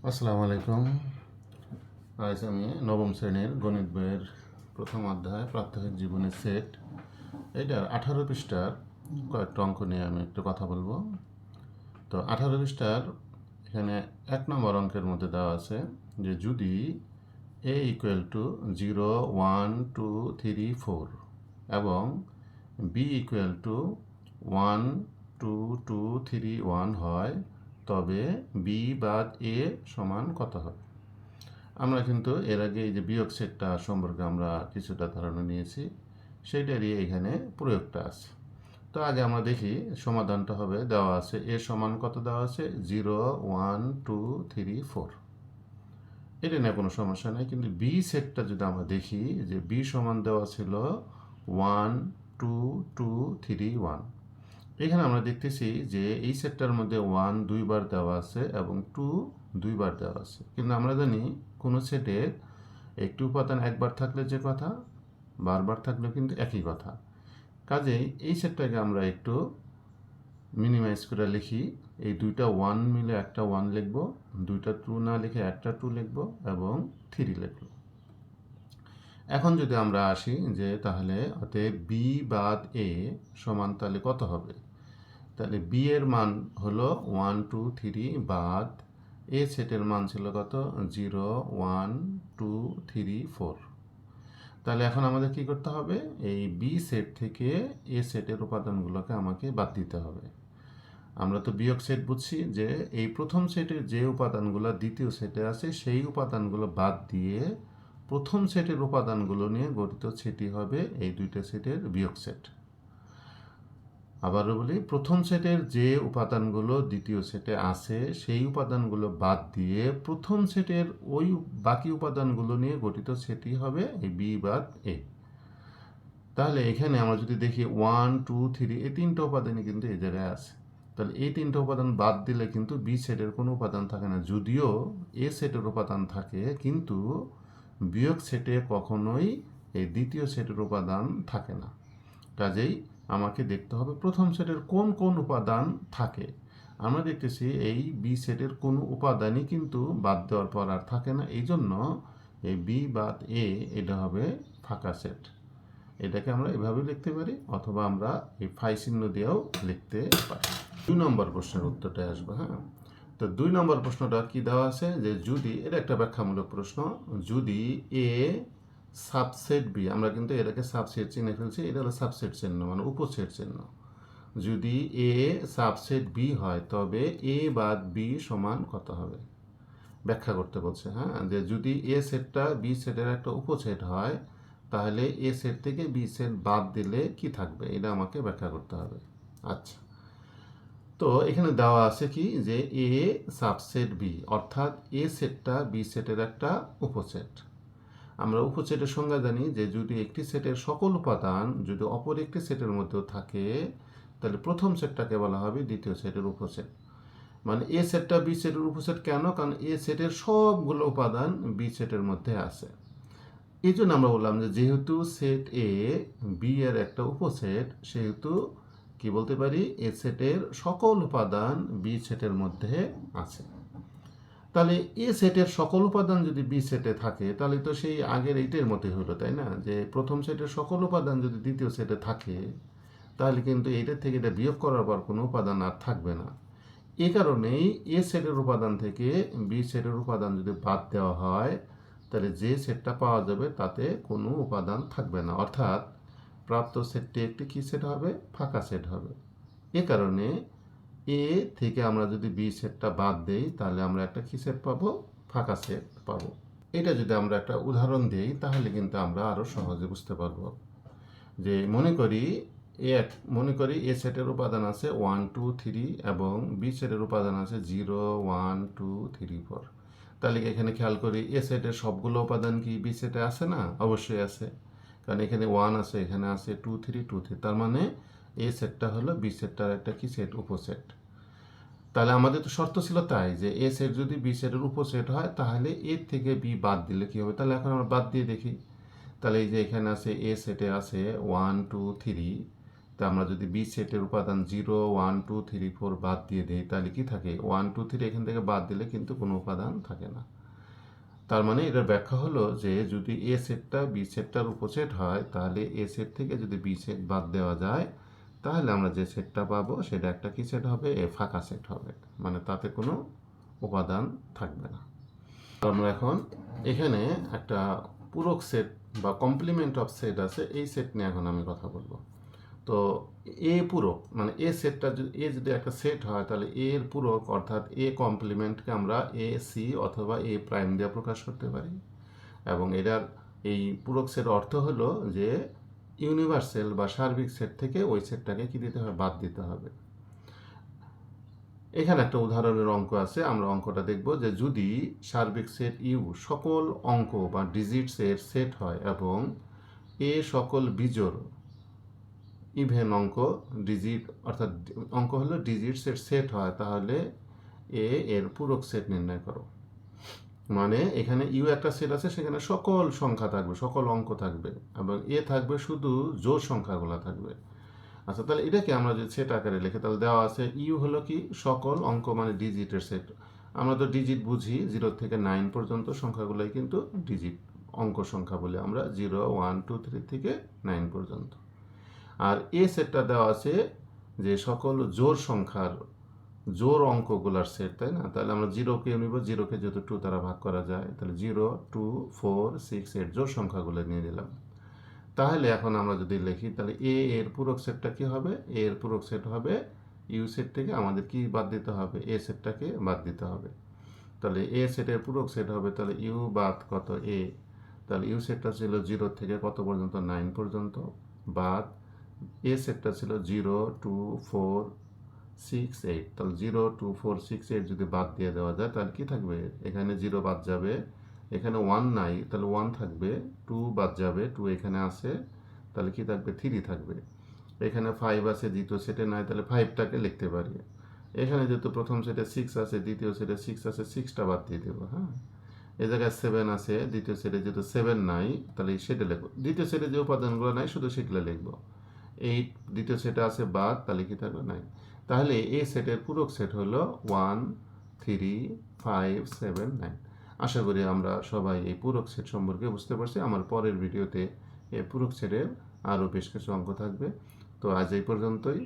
আসসালামু আলাইকুম। আজ আমি নবম শ্রেণীর গণিত বইয়ের প্রথম অধ্যায় প্রাত্যহিক জীবনের সেট এইটার 18 পৃষ্ঠার কয়েকটা অঙ্ক নিয়ে আমি একটু কথা বলবো। তো 18 পৃষ্ঠার এখানে 1 নম্বর অঙ্কের মধ্যে দেওয়া আছে যে যদি a = 0, 1, 2, 3, 4 এবং b = 1, 2, 2, 3, 1 হয়, তবে b বাদ a সমান কত হবে? আমরা কিন্তু এর আগে এই যে বিয়োগ সেটটা সম্পর্কে আমরা কিছুটা ধারণা নিয়েছি, সেইটারই এখানে প্রয়োগটা আছে। তো আগে আমরা দেখি সমাধানটা হবে। দেওয়া আছে এ সমান কত দেওয়া আছে, 0, 1, 2, 3, 4। এটা নিয়ে কোনো সমস্যা নেই, কিন্তু বি সেটটা যদি আমরা দেখি যে বি সমান দেওয়া ছিল 1, 2, 2, 3, 1। এখানে আমরা দেখতেছি যে এই সেটটার মধ্যে 1 2বার দেওয়া আছে এবং 2 2বার দেওয়া আছে, কিন্তু আমরা জানি কোনো সেটের একটি উপাদান একবার থাকলে যে কথা, বারবার থাকলেও কিন্তু একই কথা। কাজেই এই সেটটাকে আমরা একটু মিনিমাইজ করে লিখি। এই দুইটা 1 মিলে একটা 1 লিখব, দুইটা 2 না লিখে একটা 2 লিখব এবং 3 লিখব। এখন যদি আমরা আসি যে তাহলে অতএব বি বাদ এ সমান তাহলে কত হবে, তাহলে বি এর মান হলো 1, 2, 3 বাদ এ সেটের মান ছিল কত, 0, 1, 2, 3, 4। তাহলে এখন আমাদের কি করতে হবে, এই বি সেট থেকে এ সেটের উপাদানগুলোকে আমাকে বাদ দিতে হবে। আমরা তো বিয়োগ সেট বুঝছি যে এই প্রথম সেটের যে উপাদানগুলো দ্বিতীয় সেটে আছে সেই উপাদানগুলো বাদ দিয়ে প্রথম সেটের উপাদানগুলো নিয়ে গঠিত সেটই হবে এই দুইটা সেটের বিয়োগ সেট। আবারও বলি, প্রথম সেটের যে উপাদানগুলো দ্বিতীয় সেটে আছে সেই উপাদানগুলো বাদ দিয়ে প্রথম সেটের ওই বাকি উপাদানগুলো নিয়ে গঠিত সেটই হবে এই বি বাদ এ। তাহলে এখানে আমরা যদি দেখি 1, 2, 3 এই তিনটা উপাদানই কিন্তু এই জায়গায় আছে। তাহলে এই তিনটা উপাদান বাদ দিলে কিন্তু বি সেটের কোনো উপাদান থাকে না, যদিও এ সেটের উপাদান থাকে, কিন্তু বিয়োগ সেটে কখনোই এই দ্বিতীয় সেটের উপাদান থাকে না। কাজেই আমাকে দেখতে হবে প্রথম সেটের কোন কোন উপাদান থাকে। আমরা দেখতেছি এই বি সেটের কোনো উপাদানই কিন্তু বাদ দেওয়ার পর আর থাকে না, এই জন্য এই বি বাদ এ এটা হবে ফাঁকা সেট। এটাকে আমরা এভাবে লিখতে পারি, অথবা আমরা এই ফাই চিহ্ন দিয়েও লিখতে পারি। 2 নম্বর প্রশ্নের উত্তরটা আসবে। হ্যাঁ, তো 2 নম্বর প্রশ্নটা কি দেওয়া আছে যে যদি, এটা একটা ব্যাখ্যামূলক প্রশ্ন, যদি এ সাবসেট বি, আমরা কিন্তু এটাকে সাবসেট চিহ্নে ফেলছি, এটা হলো সাবসেট চিহ্ন মানে উপসেট চিহ্ন। যদি এ সাবসেট বি হয় তবে এ বাদ বি সমান কত হবে, ব্যাখ্যা করতে বলছে। হ্যাঁ, যে যদি এ সেটটা বি সেটের একটা উপসেট হয় তাহলে এ সেট থেকে বি সেট বাদ দিলে কি থাকবে, এটা আমাকে ব্যাখ্যা করতে হবে। আচ্ছা, তো এখানে দেওয়া আছে কি যে এ সাবসেট বি, অর্থাৎ এ সেটটা বি সেটের একটা উপসেট। আমরা উপসেটের সংজ্ঞা জানি যে যদি একটি সেটের সকল উপাদান যদি অপর একটি সেটের মধ্যেও থাকে তাহলে প্রথম সেটটাকে বলা হবে দ্বিতীয় সেটের উপসেট। মানে এ সেটটা বি সেটের উপসেট কেন, কারণ এ সেটের সবগুলো উপাদান বি সেটের মধ্যে আছে। এই জন্য আমরা বললাম যে যেহেতু সেট এ বি এর একটা উপসেট, সেহেতু কি বলতে পারি, এ সেটের সকল উপাদান বি সেটের মধ্যে আছে। তাহলে এ সেটের সকল উপাদান যদি বি সেটে থাকে তাহলে তো সেই আগের এইটের মতোই হলো, তাই না, যে প্রথম সেটের সকল উপাদান যদি দ্বিতীয় সেটে থাকে তাহলে কিন্তু এইটার থেকে এটা বিয়োগ করার পর কোনো উপাদান আর থাকবে না। এ কারণেই এ সেটের উপাদান থেকে বি সেটের উপাদান যদি বাদ দেওয়া হয় তাহলে যে সেটটা পাওয়া যাবে তাতে কোনো উপাদান থাকবে না, অর্থাৎ প্রাপ্ত সেটটি একটি কী সেট হবে, ফাঁকা সেট হবে। এ কারণে এ থেকে আমরা যদি বি সেটটা বাদ দেই তাহলে আমরা একটা কী সেট পাবো, ফাঁকা সেট পাবো। এটা যদি আমরা একটা উদাহরণ দিই তাহলে কিন্তু আমরা আরও সহজে বুঝতে পারবো। যে মনে করি এ সেটের উপাদান আছে 1, 2, 3 এবং বি সেটের উপাদান আছে 0, 1, 2, 3, 4। তাহলে এখানে খেয়াল করি এ সেটের সবগুলো উপাদান কি বি সেটে আছে না, অবশ্যই আছে, কারণ এখানে 1 আছে, এখানে আছে 2, 3, 2, 3, তার মানে এ সেটটা হলো বি সেটটার একটা কি সেট, উপসেট। তাহলে আমাদের তো শর্ত ছিল তাই যে এ সেট যদি বি সেটের উপসেট হয় তাহলে এর থেকে বি বাদ দিলে কি হবে। তাহলে এখন আমরা বাদ দিয়ে দেখি। তাহলে এই যে এখানে আছে এ সেটে আছে 1, 2, 3, তা আমরা যদি বি সেটের উপাদান 0 1 2 3 4 বাদ দিয়ে দিই তাহলে কি থাকে 1 2 3 এখান থেকে বাদ দিলে কিন্তু কোনো উপাদান থাকে না। তার মানে এটার ব্যাখ্যা হলো যে যদি এ সেটটা বি সেটটার উপসেট হয় তাহলে এ সেট থেকে যদি বি সেট বাদ দেওয়া যায় তাহলে আমরা যে সেটটা পাবো সেটা একটা কি সেট হবে এ ফাঁকা সেট হবে, মানে তাতে কোনো উপাদান থাকবে না। আমরা এখন এখানে একটা পূরক সেট বা কমপ্লিমেন্ট অফ সেট আছে, এই সেট নিয়ে এখন আমি কথা বলবো। তো এ পূরক মানে এ সেটটা যদি একটা সেট হয় তাহলে এ এর পূরক অর্থাৎ এ কমপ্লিমেন্টকে আমরা এ সি অথবা এ প্রাইম দিয়ে প্রকাশ করতে পারি, এবং এটার এই পূরক সেট অর্থ হলো যে ইউনিভার্সাল বা সার্বিক সেট থেকে ওই সেটটাকে কি দিতে হবে বাদ দিতে হবে। এখানে একটা উদাহরণের অঙ্ক আছে, আমরা অঙ্কটা দেখব যে যদি সার্বিক সেট ইউ সকল অঙ্ক বা ডিজিটসের সেট হয় এবং এ সকল বিজোড় ইভেন অঙ্ক ডিজিট অর্থাৎ অঙ্ক হলো ডিজিটসের সেট হয় তাহলে এ এর পূরক সেট নির্ণয় করো। মানে এখানে ইউ একটা সেট আছে, সেখানে সকল সংখ্যা থাকবে, সকল অঙ্ক থাকবে এবং এ থাকবে শুধু জোড় সংখ্যাগুলো থাকবে। আচ্ছা, তাহলে এটাকে আমরা যদি সেট আকারে লিখে তাহলে দেওয়া আছে ইউ হলো কি সকল অঙ্ক মানে ডিজিটের সেট। আমরা তো ডিজিট বুঝি 0 থেকে 9 পর্যন্ত সংখ্যাগুলোই কিন্তু ডিজিট অঙ্ক সংখ্যা বলে আমরা 0 1 2 3 থেকে 9 পর্যন্ত। আর এ সেটটা দেওয়া আছে যে সকল জোড় সংখ্যার জোড় অঙ্কগুলার সেট, তাই না? তাহলে আমরা 0কে নিব, 0কে যেহেতু 2 দ্বারা ভাগ করা যায় তাহলে 0 2 4 6 8 জোড় সংখ্যাগুলো নিয়ে নিলাম। তাহলে এখন আমরা যদি লিখি তাহলে এ এর পূরক সেটটা কি হবে, এ এর পূরক সেট হবে ইউ সেট থেকে আমাদের কি বাদ দিতে হবে এ সেটটাকে বাদ দিতে হবে। তাহলে এ সেটের পূরক সেট হবে তাহলে ইউ বাদ কত এ, তাহলে ইউ সেটটা ছিল 0 থেকে কত পর্যন্ত 9 পর্যন্ত, বাদ এ সেটটা ছিল 0 2 4 6 8, তাহলে 0 2 4 6 8 যদি বাদ দিয়ে দেওয়া যায় তাহলে কি থাকবে এখানে 0 বাদ যাবে, এখানে 1 নাই তাহলে 1 থাকবে, 2 বাদ যাবে 2 এখানে আছে তাহলে কি থাকবে 3 থাকবে, এখানে 5 আছে দ্বিতীয় সেটে নাই তাহলে 5টাকে লিখতে পারি, এখানে যেহেতু প্রথম সেটে 6 আছে দ্বিতীয় সেটে 6 আছে 6টা বাদ দিয়ে দেবো। হ্যাঁ, এই জায়গায় 7 আছে দ্বিতীয় সেটে যেহেতু 7 নাই তাহলে সেটে লিখবো, দ্বিতীয় সেটে যে উপাদানগুলো নাই শুধু সেগুলো লিখবো। 8 দ্বিতীয় সেটে আছে বাদ তাহলে কি থাকবে 9। তাহলে এই সেটের পূরক সেট হলো 1 3 5 7 9। আশা করি আমরা সবাই এই পূরক সেট সম্পর্কে বুঝতে পারছি। আমার পরের ভিডিওতে এই পূরক সেটের আরও বেশ কিছু অঙ্ক থাকবে। তো আজ এই পর্যন্তই।